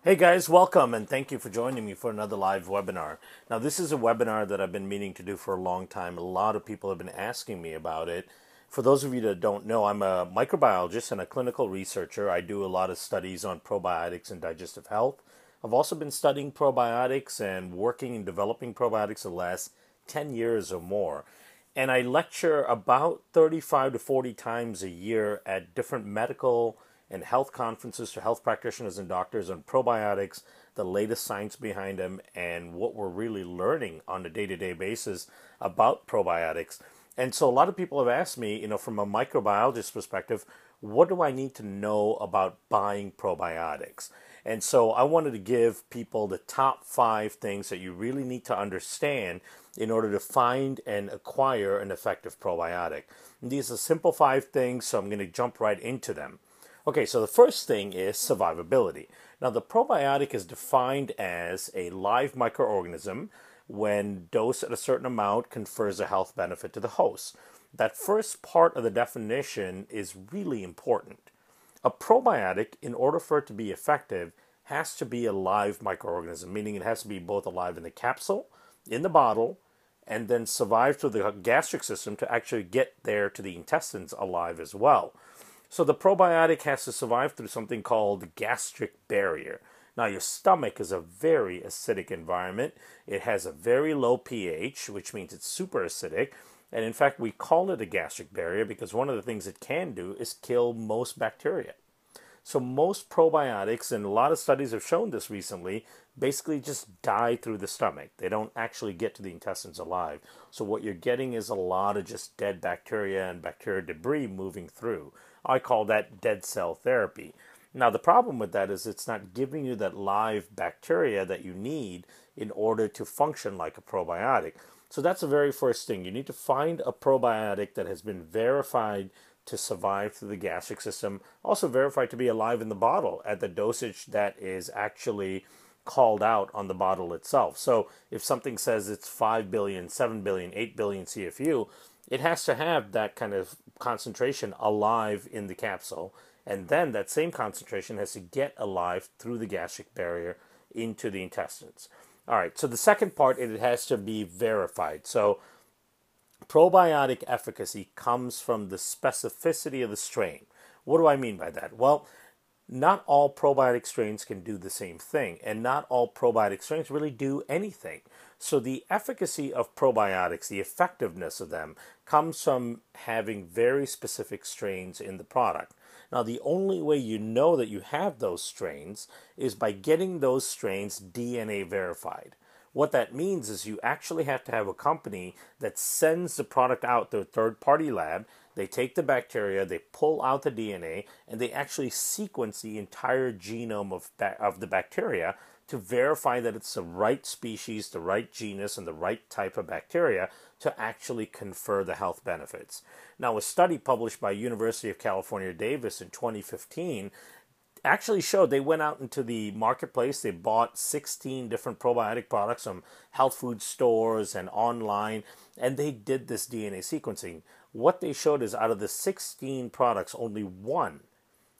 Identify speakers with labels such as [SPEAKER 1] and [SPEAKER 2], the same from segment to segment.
[SPEAKER 1] Hey guys, welcome and thank you for joining me for another live webinar. Now, this is a webinar that I've been meaning to do for a long time. A lot of people have been asking me about it. For those of you that don't know, I'm a microbiologist and a clinical researcher. I do a lot of studies on probiotics and digestive health. I've also been studying probiotics and working and developing probiotics for the last 10 years or more. And I lecture about 35 to 40 times a year at different medical and health conferences to health practitioners and doctors on probiotics, the latest science behind them, and what we're really learning on a day-to-day basis about probiotics. And so a lot of people have asked me, from a microbiologist perspective, what do I need to know about buying probiotics? And so I wanted to give people the top 5 things that you really need to understand in order to find and acquire an effective probiotic. And these are simple 5 things, so I'm going to jump right into them. Okay, so the first thing is survivability. Now, the probiotic is defined as a live microorganism when dosed at a certain amount confers a health benefit to the host. That first part of the definition is really important. A probiotic, in order for it to be effective, has to be a live microorganism, meaning it has to be both alive in the capsule, in the bottle, and then survive through the gastric system to actually get there to the intestines alive as well. So the probiotic has to survive through something called the gastric barrier. Now, your stomach is a very acidic environment. It has a very low pH, which means it's super acidic. And in fact, we call it a gastric barrier because one of the things it can do is kill most bacteria. So most probiotics, and a lot of studies have shown this recently, basically just die through the stomach. They don't actually get to the intestines alive. So what you're getting is a lot of just dead bacteria and bacteria debris moving through. I call that dead cell therapy. Now, the problem with that is it's not giving you that live bacteria that you need in order to function like a probiotic. So that's the very first thing. You need to find a probiotic that has been verified to survive through the gastric system, also verified to be alive in the bottle at the dosage that is actually called out on the bottle itself. So if something says it's 5 billion, 7 billion, 8 billion CFU, it has to have that kind of concentration alive in the capsule. And then that same concentration has to get alive through the gastric barrier into the intestines. All right, so the second part, it has to be verified. So probiotic efficacy comes from the specificity of the strain. What do I mean by that? Well, not all probiotic strains can do the same thing, and not all probiotic strains really do anything. So the efficacy of probiotics, the effectiveness of them, comes from having very specific strains in the product. Now, the only way you know that you have those strains is by getting those strains DNA verified. What that means is you actually have to have a company that sends the product out to a third-party lab. They take the bacteria, they pull out the DNA, and they actually sequence the entire genome of the bacteria to verify that it's the right species, the right genus, and the right type of bacteria to actually confer the health benefits. Now, a study published by University of California, Davis in 2015 actually showed they went out into the marketplace. They bought 16 different probiotic products from health food stores and online, and they did this DNA sequencing. What they showed is out of the 16 products, only one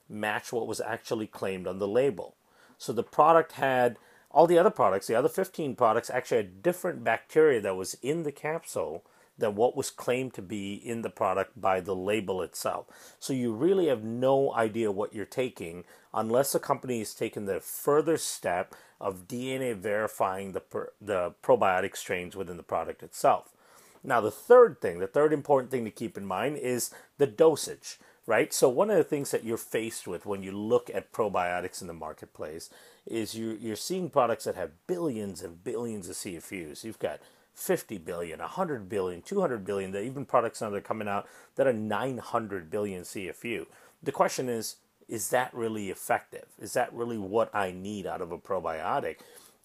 [SPEAKER 1] matched what was actually claimed on the label. So the product had all the other products, the other 15 products actually had different bacteria that was in the capsule than what was claimed to be in the product by the label itself. So you really have no idea what you're taking unless a company has taken the further step of DNA verifying the probiotic strains within the product itself. Now, the third important thing to keep in mind is the dosage, right? So one of the things that you're faced with when you look at probiotics in the marketplace is you're seeing products that have billions and billions of CFUs. You've got 50 billion, 100 billion, 200 billion, there are even products now that are coming out that are 900 billion CFU. The question is that really effective? Is that really what I need out of a probiotic?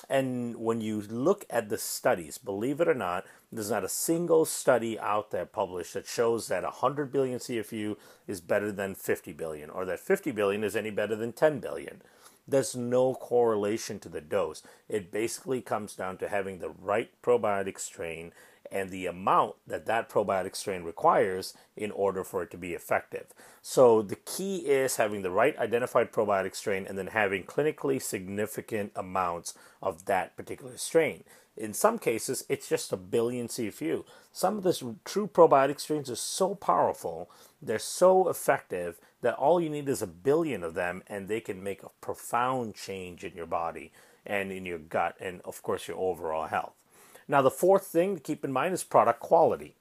[SPEAKER 1] And when you look at the studies, believe it or not, there's not a single study out there published that shows that 100 billion CFU is better than 50 billion, or that 50 billion is any better than 10 billion. There's no correlation to the dose. It basically comes down to having the right probiotic strain and the amount that that probiotic strain requires in order for it to be effective. So the key is having the right identified probiotic strain and then having clinically significant amounts of that particular strain. In some cases, it's just a billion CFU. Some of the true probiotic strains are so powerful, they're so effective that all you need is a billion of them and they can make a profound change in your body and in your gut and, of course, your overall health. Now, the fourth thing to keep in mind is product quality.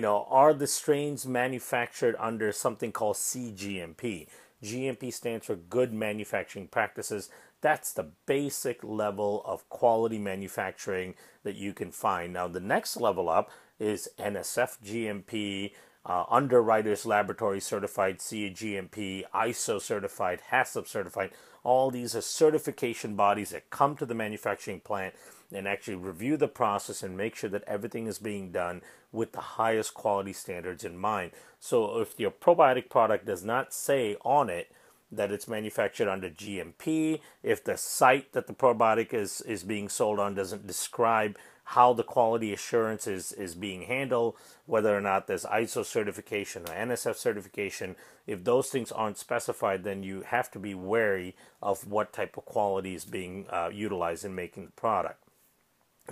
[SPEAKER 1] Are the strains manufactured under something called CGMP? GMP stands for Good Manufacturing Practices. That's the basic level of quality manufacturing that you can find. Now, the next level up is NSF GMP, Underwriters Laboratory Certified CGMP, ISO Certified, HACCP Certified. All these are certification bodies that come to the manufacturing plant and actually review the process and make sure that everything is being done with the highest quality standards in mind. So if your probiotic product does not say on it that it's manufactured under GMP, if the site that the probiotic is being sold on doesn't describe how the quality assurance is being handled, whether or not there's ISO certification or NSF certification, if those things aren't specified, then you have to be wary of what type of quality is being utilized in making the product.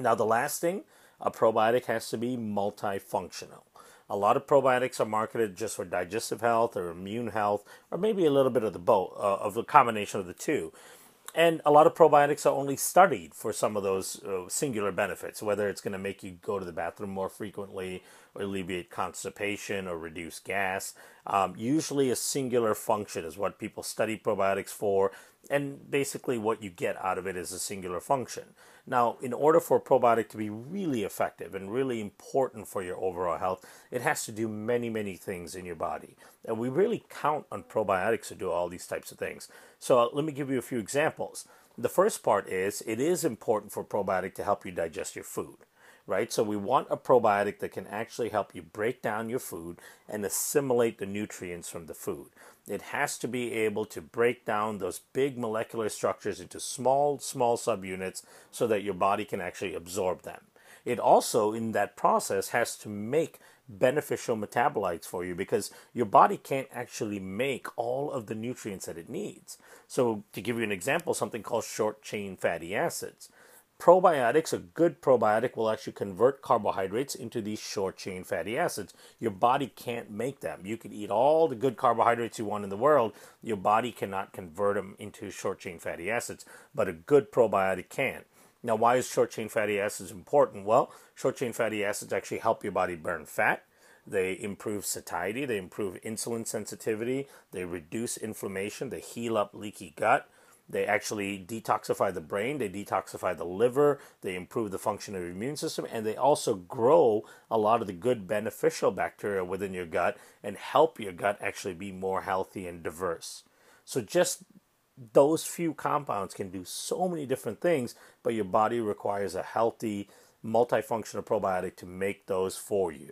[SPEAKER 1] Now, the last thing, a probiotic has to be multifunctional. A lot of probiotics are marketed just for digestive health or immune health, or maybe a little bit of the both, of the combination of the two. And a lot of probiotics are only studied for some of those singular benefits, whether it's going to make you go to the bathroom more frequently, or alleviate constipation, or reduce gas. Usually a singular function is what people study probiotics for, and basically what you get out of it is a singular function. Now, in order for a probiotic to be really effective and really important for your overall health, it has to do many, many things in your body. And we really count on probiotics to do all these types of things. So let me give you a few examples. The first part is it is important for a probiotic to help you digest your food, right? So we want a probiotic that can actually help you break down your food and assimilate the nutrients from the food. It has to be able to break down those big molecular structures into small subunits so that your body can actually absorb them. It also, in that process, has to make beneficial metabolites for you because your body can't actually make all of the nutrients that it needs. So to give you an example, something called short-chain fatty acids. Probiotics, a good probiotic will actually convert carbohydrates into these short-chain fatty acids. Your body can't make them. You can eat all the good carbohydrates you want in the world. Your body cannot convert them into short-chain fatty acids, but a good probiotic can. Now, why is short-chain fatty acids important? Well, short-chain fatty acids actually help your body burn fat. They improve satiety. They improve insulin sensitivity. They reduce inflammation. They heal up leaky gut. They actually detoxify the brain, they detoxify the liver, they improve the function of your immune system, and they also grow a lot of the good beneficial bacteria within your gut and help your gut actually be more healthy and diverse. So just those few compounds can do so many different things, but your body requires a healthy, multifunctional probiotic to make those for you.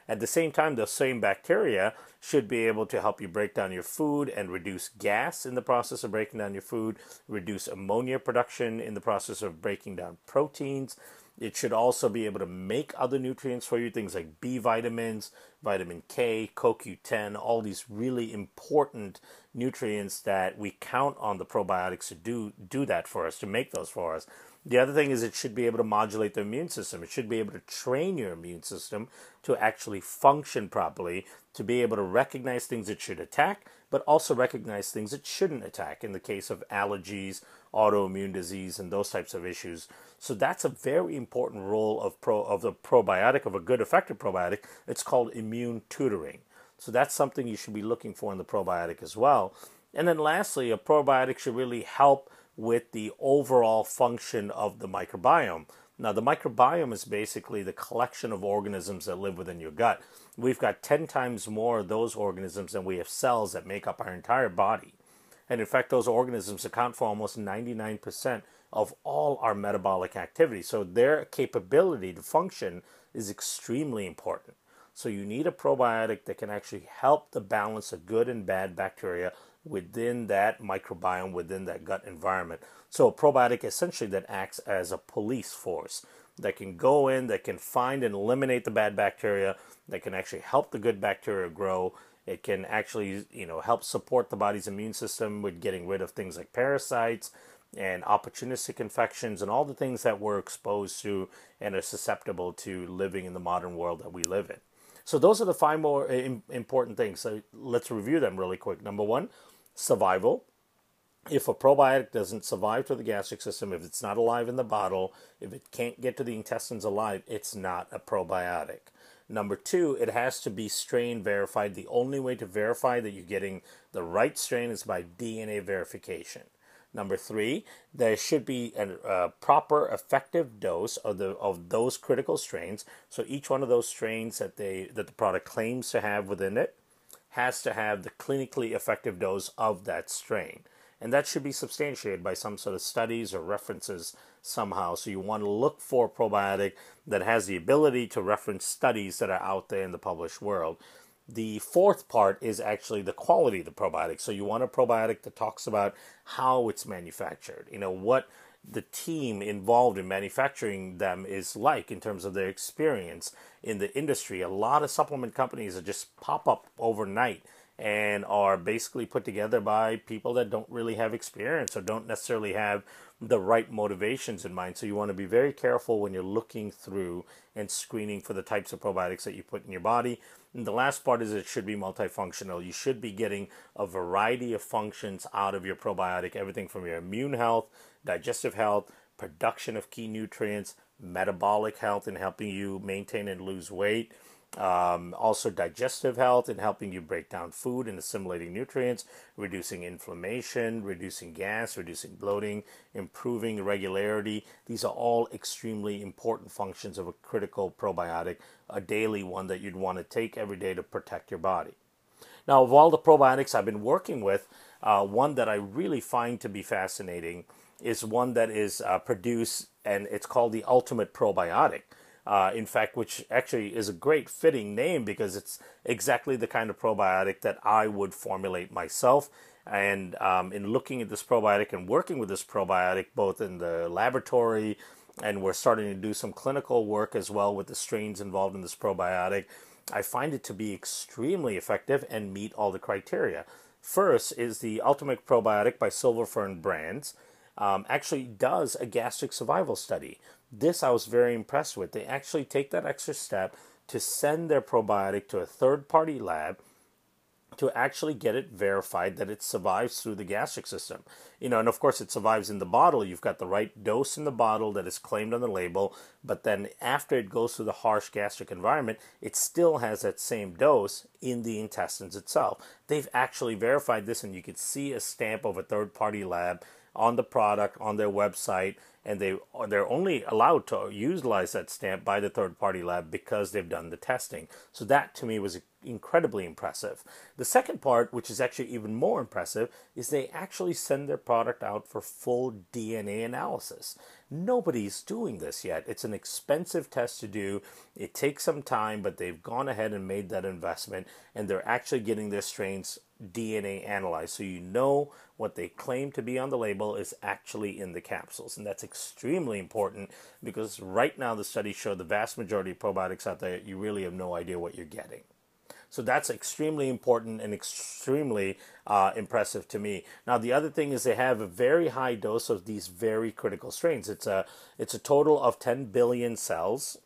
[SPEAKER 1] At the same time, the same bacteria should be able to help you break down your food and reduce gas in the process of breaking down your food, reduce ammonia production in the process of breaking down proteins. It should also be able to make other nutrients for you, things like B vitamins, vitamin K, CoQ10, all these really important nutrients that we count on the probiotics to do that for us, to make those for us. The other thing is it should be able to modulate the immune system. It should be able to train your immune system to actually function properly, to be able to recognize things it should attack, but also recognize things it shouldn't attack in the case of allergies, autoimmune disease, and those types of issues. So that's a very important role of the probiotic, of a good effective probiotic. It's called immune tutoring. So that's something you should be looking for in the probiotic as well. And then lastly, a probiotic should really help with the overall function of the microbiome. Now, the microbiome is basically the collection of organisms that live within your gut. We've got 10 times more of those organisms than we have cells that make up our entire body. And in fact, those organisms account for almost 99% of all our metabolic activity. So their capability to function is extremely important. So you need a probiotic that can actually help the balance of good and bad bacteria within that microbiome, within that gut environment. So a probiotic essentially that acts as a police force. that can go in, that can find and eliminate the bad bacteria, that can actually help the good bacteria grow. It can actually, help support the body's immune system with getting rid of things like parasites and opportunistic infections and all the things that we're exposed to and are susceptible to living in the modern world that we live in. So those are the five more important things. So let's review them really quick. Number one, survival. If a probiotic doesn't survive to the gastric system, if it's not alive in the bottle, if it can't get to the intestines alive, it's not a probiotic. Number two, it has to be strain verified. The only way to verify that you're getting the right strain is by DNA verification. Number three, there should be a proper effective dose of those critical strains. So each one of those strains that the product claims to have within it has to have the clinically effective dose of that strain. And that should be substantiated by some sort of studies or references somehow. So you want to look for a probiotic that has the ability to reference studies that are out there in the published world. The fourth part is actually the quality of the probiotic. So you want a probiotic that talks about how it's manufactured, what the team involved in manufacturing them is like in terms of their experience in the industry. A lot of supplement companies that just pop up overnight and are basically put together by people that don't really have experience or don't necessarily have the right motivations in mind. So you want to be very careful when you're looking through and screening for the types of probiotics that you put in your body. And the last part is it should be multifunctional. You should be getting a variety of functions out of your probiotic, everything from your immune health, digestive health, production of key nutrients, metabolic health in helping you maintain and lose weight, also digestive health in helping you break down food and assimilating nutrients, reducing inflammation, reducing gas, reducing bloating, improving regularity. These are all extremely important functions of a critical probiotic, a daily one that you'd want to take every day to protect your body. Now, of all the probiotics I've been working with, one that I really find to be fascinating is one that is produced, and it's called the Ultimate Probiotic. In fact, which actually is a great fitting name because it's exactly the kind of probiotic that I would formulate myself. And in looking at this probiotic and working with this probiotic, both in the laboratory and we're starting to do some clinical work as well with the strains involved in this probiotic, I find it to be extremely effective and meet all the criteria. First is the Ultimate Probiotic by Silver Fern Brands. Actually does a gastric survival study. This I was very impressed with. They actually take that extra step to send their probiotic to a third-party lab to actually get it verified that it survives through the gastric system. And of course it survives in the bottle. You've got the right dose in the bottle that is claimed on the label, but then after it goes through the harsh gastric environment, it still has that same dose in the intestines itself. They've actually verified this, and you can see a stamp of a third-party lab on the product on their website, and they're only allowed to utilize that stamp by the third-party lab because they've done the testing. So that to me was incredibly impressive. The second part, which is actually even more impressive, is they actually send their product out for full DNA analysis. Nobody's doing this yet. It's an expensive test to do. It takes some time, but they've gone ahead and made that investment, and they're actually getting their strains DNA analyzed, so you know what they claim to be on the label is actually in the capsules. And that's extremely important because right now the studies show the vast majority of probiotics out there, you really have no idea what you're getting. So that's extremely important and extremely impressive to me. Now, the other thing is they have a very high dose of these very critical strains. It's a total of 10 billion cells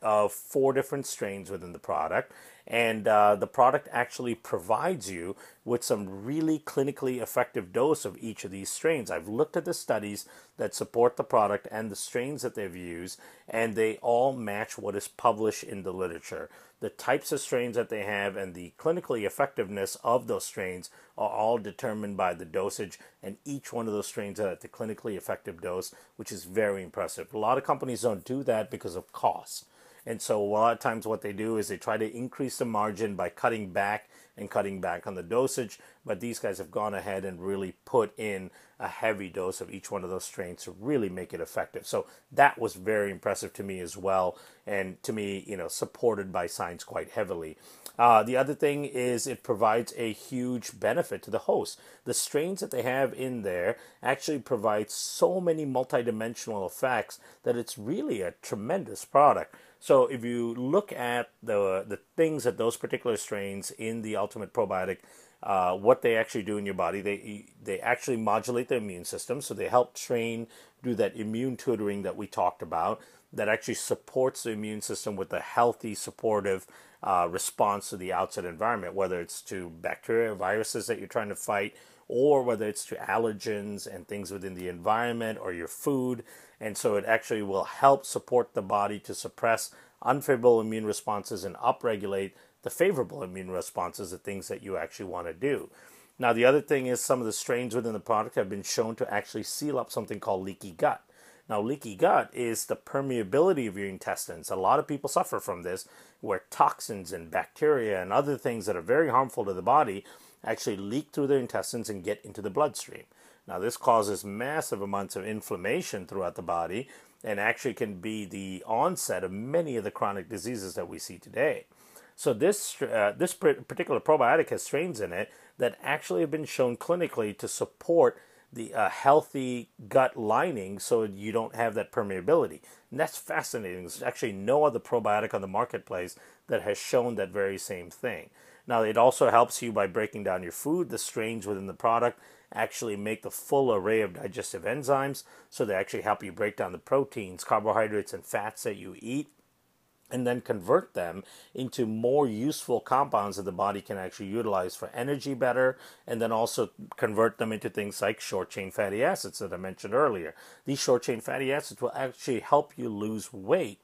[SPEAKER 1] of 4 different strains within the product. And the product actually provides you with some really clinically effective dose of each of these strains. I've looked at the studies that support the product and the strains that they've used, and they all match what is published in the literature. The types of strains that they have and the clinically effectiveness of those strains are all determined by the dosage, and each one of those strains are at the clinically effective dose, which is very impressive. A lot of companies don't do that because of cost. And so a lot of times what they do is they try to increase the margin by cutting back and cutting back on the dosage. But these guys have gone ahead and really put in a heavy dose of each one of those strains to really make it effective. So that was very impressive to me as well, and to me, supported by science quite heavily. The other thing is it provides a huge benefit to the host. The strains that they have in there actually provide so many multidimensional effects that it's really a tremendous product. So if you look at the things that those particular strains in the Ultimate Probiotic, what they actually do in your body, they actually modulate the immune system. So they help do that immune tutoring that we talked about, that actually supports the immune system with a healthy, supportive response to the outside environment, whether it's to bacteria, viruses that you're trying to fight, or whether it's to allergens and things within the environment or your food. And so it actually will help support the body to suppress unfavorable immune responses and upregulate the favorable immune responses, the things that you actually want to do. Now, the other thing is some of the strains within the product have been shown to actually seal up something called leaky gut. Now, leaky gut is the permeability of your intestines. A lot of people suffer from this, where toxins and bacteria and other things that are very harmful to the body actually leak through their intestines and get into the bloodstream. Now, this causes massive amounts of inflammation throughout the body and actually can be the onset of many of the chronic diseases that we see today. So this particular probiotic has strains in it that actually have been shown clinically to support the healthy gut lining, so you don't have that permeability. And that's fascinating. There's actually no other probiotic on the marketplace that has shown that very same thing. Now, it also helps you by breaking down your food. The strains within the product actually make the full array of digestive enzymes, so they actually help you break down the proteins, carbohydrates, and fats that you eat, and then convert them into more useful compounds that the body can actually utilize for energy better, and then also convert them into things like short-chain fatty acids that I mentioned earlier. These short-chain fatty acids will actually help you lose weight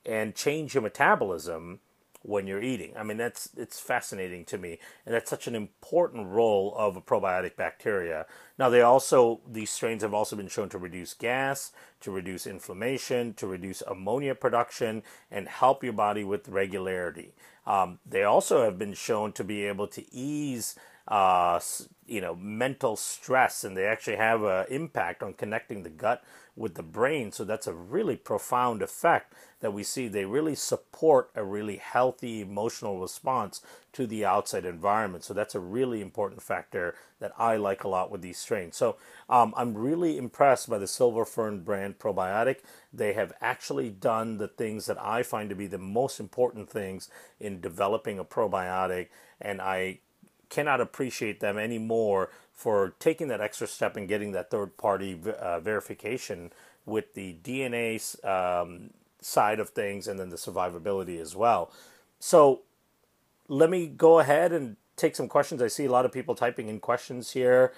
[SPEAKER 1] and change your metabolism when you're eating. I mean, it's fascinating to me, and that's such an important role of a probiotic bacteria. Now, these strains have also been shown to reduce gas, to reduce inflammation, to reduce ammonia production, and help your body with regularity. They also have been shown to be able to ease mental stress, and they actually have an impact on connecting the gut with the brain. So that's a really profound effect that we see. They really support a really healthy emotional response to the outside environment. So that's a really important factor that I like a lot with these strains. So I'm really impressed by the Silver Fern brand probiotic. They have actually done the things that I find to be the most important things in developing a probiotic, and I cannot appreciate them anymore for taking that extra step and getting that third-party verification with the DNA side of things, and then the survivability as well. So let me go ahead and take some questions. I see a lot of people typing in questions here.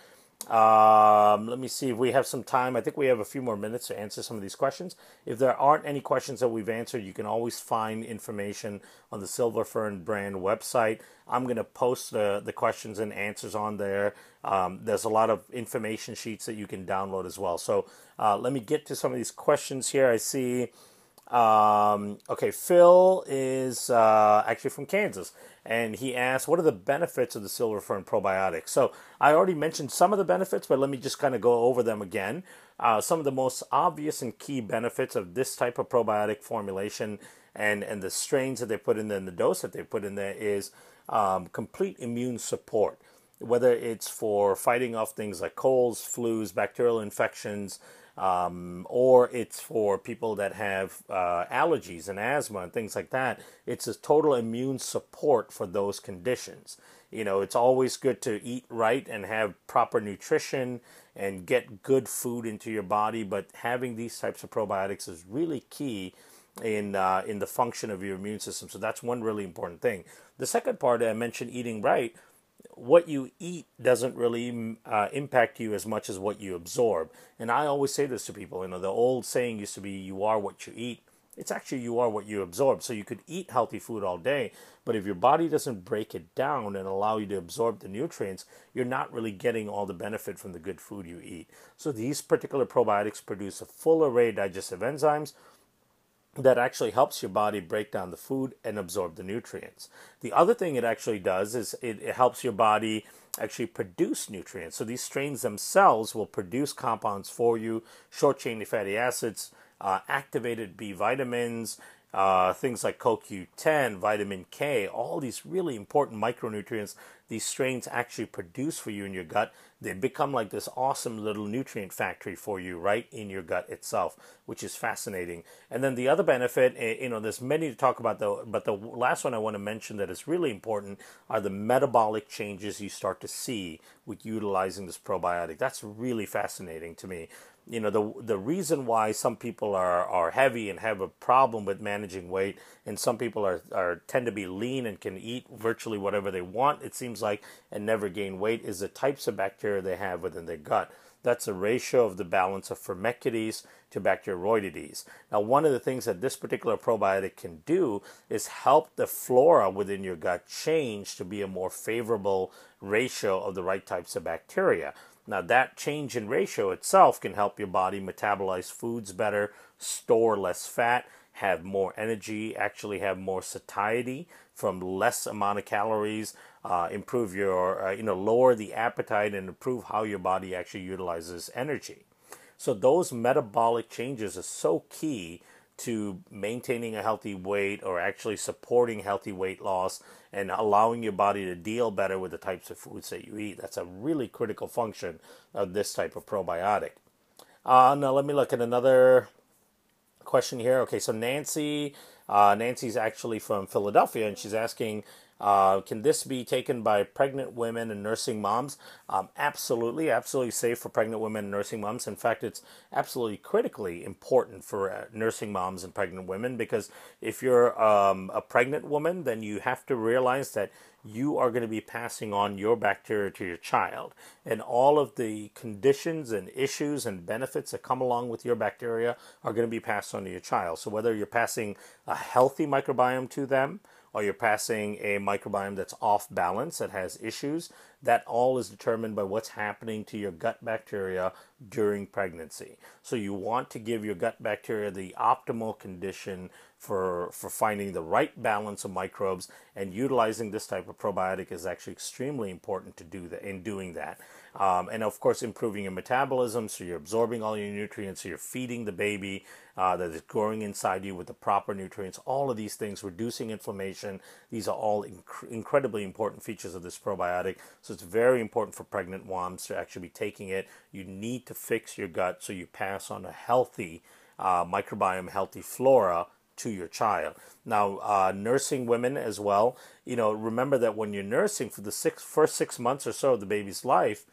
[SPEAKER 1] Let me see if we have some time. I think we have a few more minutes to answer some of these questions. If there aren't any questions that we've answered, you can always find information on the Silver Fern brand website. I'm going to post the questions and answers on there. There's a lot of information sheets that you can download as well. So let me get to some of these questions here. I see, okay, Phil is actually from Kansas, and he asked, what are the benefits of the Silver Fern probiotic? So I already mentioned some of the benefits, but let me just kind of go over them again. Some of the most obvious and key benefits of this type of probiotic formulation and the strains that they put in there and the dose that they put in there is complete immune support, whether it's for fighting off things like colds, flus, bacterial infections, or it's for people that have allergies and asthma and things like that. It's a total immune support for those conditions. It's always good to eat right and have proper nutrition and get good food into your body, but having these types of probiotics is really key in the function of your immune system. So that's one really important thing. The second part, I mentioned eating right. What you eat doesn't really impact you as much as what you absorb. And I always say this to people. The old saying used to be, you are what you eat. It's actually you are what you absorb. So you could eat healthy food all day, but if your body doesn't break it down and allow you to absorb the nutrients, you're not really getting all the benefit from the good food you eat. So these particular probiotics produce a full array of digestive enzymes, that actually helps your body break down the food and absorb the nutrients. The other thing it actually does is it helps your body actually produce nutrients. So these strains themselves will produce compounds for you, short chain fatty acids, activated B vitamins, things like CoQ10, vitamin K, all these really important micronutrients these strains actually produce for you in your gut. They become like this awesome little nutrient factory for you right in your gut itself, which is fascinating. And then the other benefit, there's many to talk about, though, but the last one I want to mention that is really important are the metabolic changes you start to see with utilizing this probiotic. That's really fascinating to me. The reason why some people are heavy and have a problem with managing weight, and some people are tend to be lean and can eat virtually whatever they want, it seems like, and never gain weight, is the types of bacteria they have within their gut. That's a ratio of the balance of Firmicutes to Bacteroidetes. Now, one of the things that this particular probiotic can do is help the flora within your gut change to be a more favorable ratio of the right types of bacteria. Now, that change in ratio itself can help your body metabolize foods better, store less fat, have more energy, actually have more satiety from less amount of calories, improve your, lower the appetite and improve how your body actually utilizes energy. So those metabolic changes are so key to maintaining a healthy weight or actually supporting healthy weight loss and allowing your body to deal better with the types of foods that you eat. That's a really critical function of this type of probiotic. Now let me look at another question here. Okay, so Nancy's actually from Philadelphia, and she's asking, can this be taken by pregnant women and nursing moms? Absolutely safe for pregnant women and nursing moms. In fact, it's absolutely critically important for nursing moms and pregnant women, because if you're a pregnant woman, then you have to realize that you are going to be passing on your bacteria to your child. And all of the conditions and issues and benefits that come along with your bacteria are going to be passed on to your child. So whether you're passing a healthy microbiome to them, or you're passing a microbiome that's off balance, that has issues, that all is determined by what's happening to your gut bacteria during pregnancy. So you want to give your gut bacteria the optimal condition for finding the right balance of microbes, and utilizing this type of probiotic is actually extremely important to do that. In doing that, and of course improving your metabolism, so you're absorbing all your nutrients, so you're feeding the baby that is growing inside you with the proper nutrients. All of these things, reducing inflammation, these are all incredibly important features of this probiotic. So it's very important for pregnant moms to actually be taking it. You need to fix your gut so you pass on a healthy microbiome, healthy flora to your child. Now, nursing women as well, remember that when you're nursing for the first 6 months or so of the baby's life,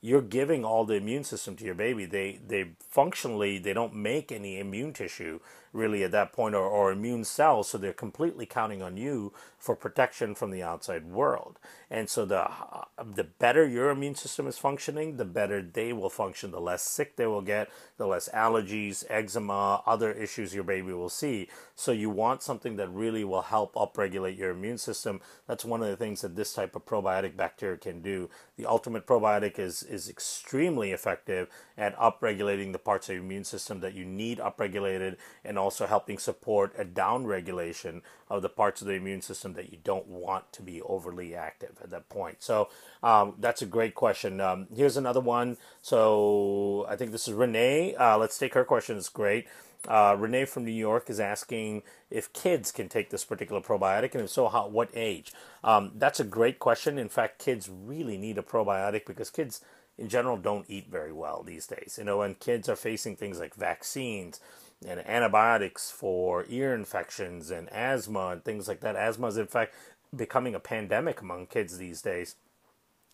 [SPEAKER 1] you're giving all the immune system to your baby. They functionally, they don't make any immune tissue really at that point, or immune cells, so they're completely counting on you for protection from the outside world. And so the better your immune system is functioning, the better they will function, the less sick they will get, the less allergies, eczema, other issues your baby will see. So you want something that really will help upregulate your immune system. That's one of the things that this type of probiotic bacteria can do. The ultimate probiotic is extremely effective at upregulating the parts of your immune system that you need upregulated, and also helping support a downregulation of the parts of the immune system that you don't want to be overly active at that point. So that's a great question. Here's another one. So I think this is Renee. Let's take her question. It's great. Renee from New York is asking if kids can take this particular probiotic, and if so, what age? That's a great question. In fact, kids really need a probiotic, because kids in general don't eat very well these days. And kids are facing things like vaccines and antibiotics for ear infections and asthma and things like that. Asthma is in fact becoming a pandemic among kids these days.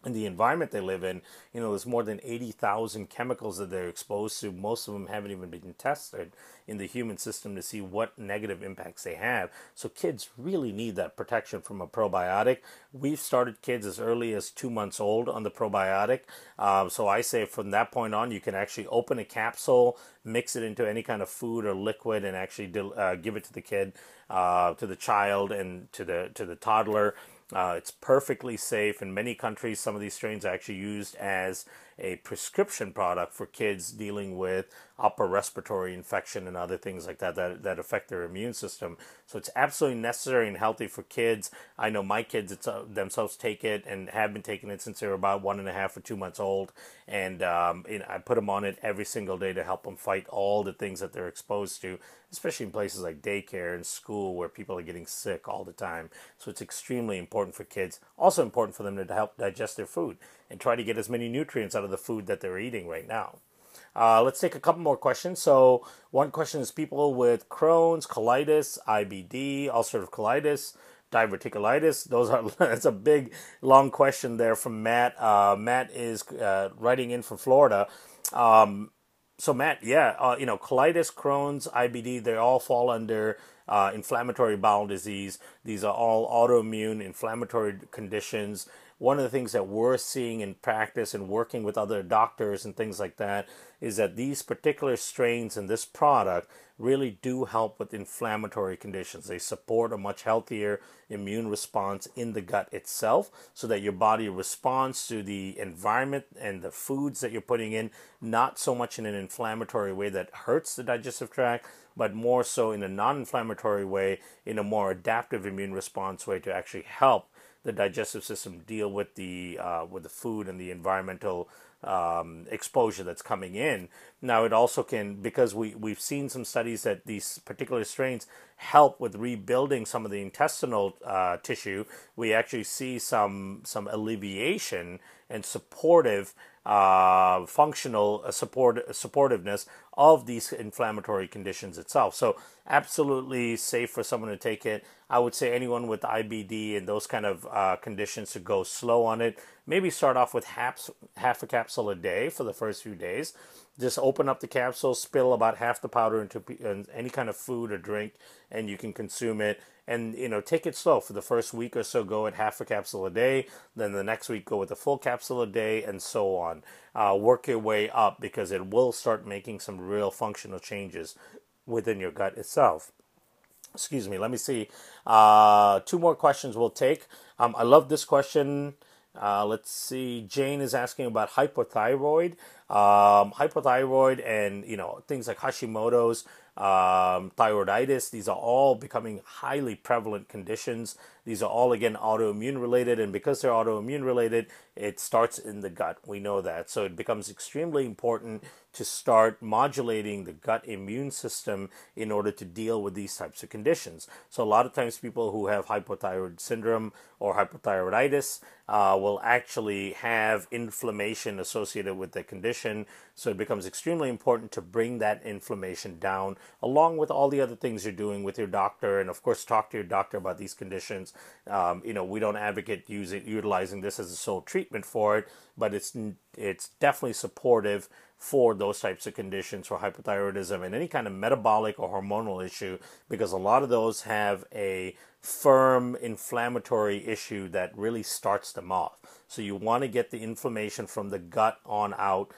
[SPEAKER 1] In the environment they live in, there's more than 80,000 chemicals that they're exposed to. Most of them haven't even been tested in the human system to see what negative impacts they have. So kids really need that protection from a probiotic. We've started kids as early as 2 months old on the probiotic. So I say from that point on, you can actually open a capsule, mix it into any kind of food or liquid, and actually give it to the kid, to the child, and to the toddler. It's perfectly safe. In many countries, some of these strains are actually used as a prescription product for kids dealing with upper respiratory infection and other things like that affect their immune system. So it's absolutely necessary and healthy for kids. I know my kids themselves take it and have been taking it since they were about 1.5 or 2 months old, and I put them on it every single day to help them fight all the things that they're exposed to, especially in places like daycare and school where people are getting sick all the time. So it's extremely important for kids. Also important for them to help digest their food and try to get as many nutrients out of the food that they're eating right now. Let's take a couple more questions. So one question is people with Crohn's, colitis, IBD, ulcerative colitis, diverticulitis. That's a big, long question there from Matt. Matt is writing in from Florida. So Matt, colitis, Crohn's, IBD, they all fall under inflammatory bowel disease. These are all autoimmune inflammatory conditions. One of the things that we're seeing in practice and working with other doctors and things like that is that these particular strains in this product really do help with inflammatory conditions. They support a much healthier immune response in the gut itself so that your body responds to the environment and the foods that you're putting in, not so much in an inflammatory way that hurts the digestive tract, but more so in a non-inflammatory way, in a more adaptive immune response way to actually help the digestive system deal with the food and the environmental exposure that's coming in. Now it also can, because we've seen some studies that these particular strains help with rebuilding some of the intestinal tissue. We actually see some alleviation and supportive supportiveness of these inflammatory conditions itself. So absolutely safe for someone to take it. I would say anyone with IBD and those kind of conditions to go slow on it. Maybe start off with half a capsule a day for the first few days. Just open up the capsule, spill about half the powder into any kind of food or drink, and you can consume it. And take it slow for the first week or so. Go at half a capsule a day. Then the next week go with a full capsule a day, and so on. Work your way up because it will start making some real functional changes within your gut itself. Excuse me. Let me see. Two more questions we'll take. I love this question. Let's see. Jane is asking about hypothyroid. Hypothyroid and things like Hashimoto's, thyroiditis. These are all becoming highly prevalent conditions. These are all, again, autoimmune related, and because they're autoimmune related, it starts in the gut. We know that. So it becomes extremely important to start modulating the gut immune system in order to deal with these types of conditions. So a lot of times people who have hypothyroid syndrome or hypothyroiditis will actually have inflammation associated with the condition. So it becomes extremely important to bring that inflammation down, along with all the other things you're doing with your doctor. And of course, talk to your doctor about these conditions. We don't advocate utilizing this as a sole treatment for it, but it's definitely supportive for those types of conditions, for hypothyroidism and any kind of metabolic or hormonal issue, because a lot of those have a firm inflammatory issue that really starts them off. So you want to get the inflammation from the gut on out.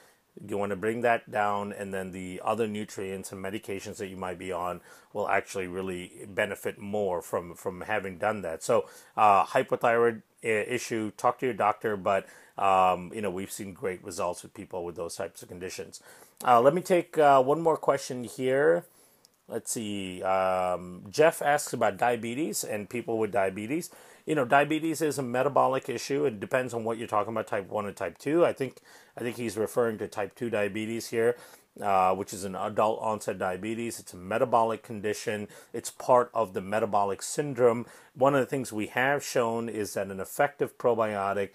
[SPEAKER 1] You want to bring that down, and then the other nutrients and medications that you might be on will actually really benefit more from having done that. So hypothyroid issue, talk to your doctor, but we've seen great results with people with those types of conditions. Let me take one more question here. Let's see. Jeff asks about diabetes and people with diabetes. Diabetes is a metabolic issue. It depends on what you're talking about, type 1 and type 2. I think he's referring to type 2 diabetes here, which is an adult onset diabetes. It's a metabolic condition. It's part of the metabolic syndrome. One of the things we have shown is that an effective probiotic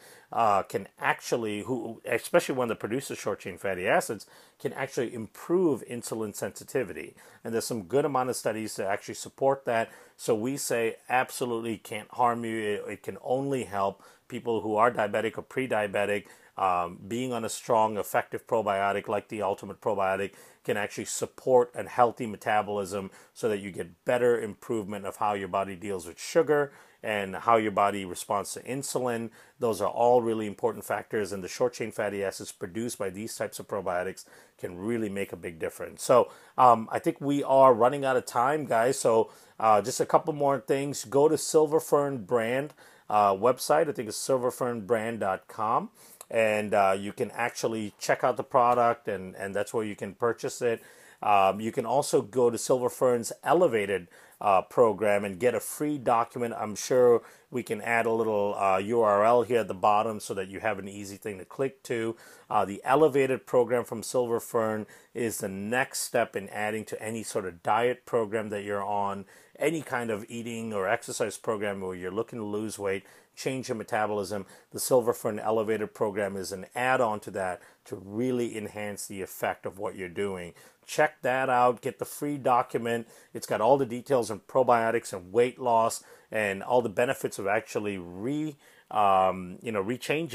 [SPEAKER 1] can actually, especially one that produces short-chain fatty acids, can actually improve insulin sensitivity. And there's some good amount of studies to actually support that. So we say absolutely can't harm you. It can only help people who are diabetic or pre-diabetic. Being on a strong, effective probiotic like the Ultimate Probiotic can actually support a healthy metabolism so that you get better improvement of how your body deals with sugar and how your body responds to insulin. Those are all really important factors, and the short-chain fatty acids produced by these types of probiotics can really make a big difference. So I think we are running out of time, guys. So just a couple more things. Go to Silver Fern Brand website. I think it's silverfernbrand.com. and you can actually check out the product, and that's where you can purchase it. You can also go to Silver Fern's Elevated program and get a free document. I'm sure we can add a little URL here at the bottom so that you have an easy thing to click to. The Elevated program from Silver Fern is the next step in adding to any sort of diet program that you're on, any kind of eating or exercise program where you're looking to lose weight, change your metabolism. The Silver Fern Elevated program is an add-on to that to really enhance the effect of what you're doing. Check that out. Get the free document. It's got all the details on probiotics and weight loss and all the benefits of actually rechanging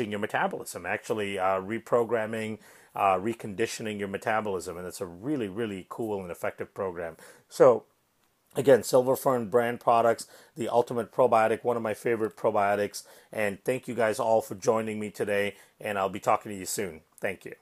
[SPEAKER 1] your metabolism, actually reprogramming, reconditioning your metabolism. And it's a really, really cool and effective program. So again, Silver Fern brand products, the ultimate probiotic, one of my favorite probiotics. And thank you guys all for joining me today. And I'll be talking to you soon. Thank you.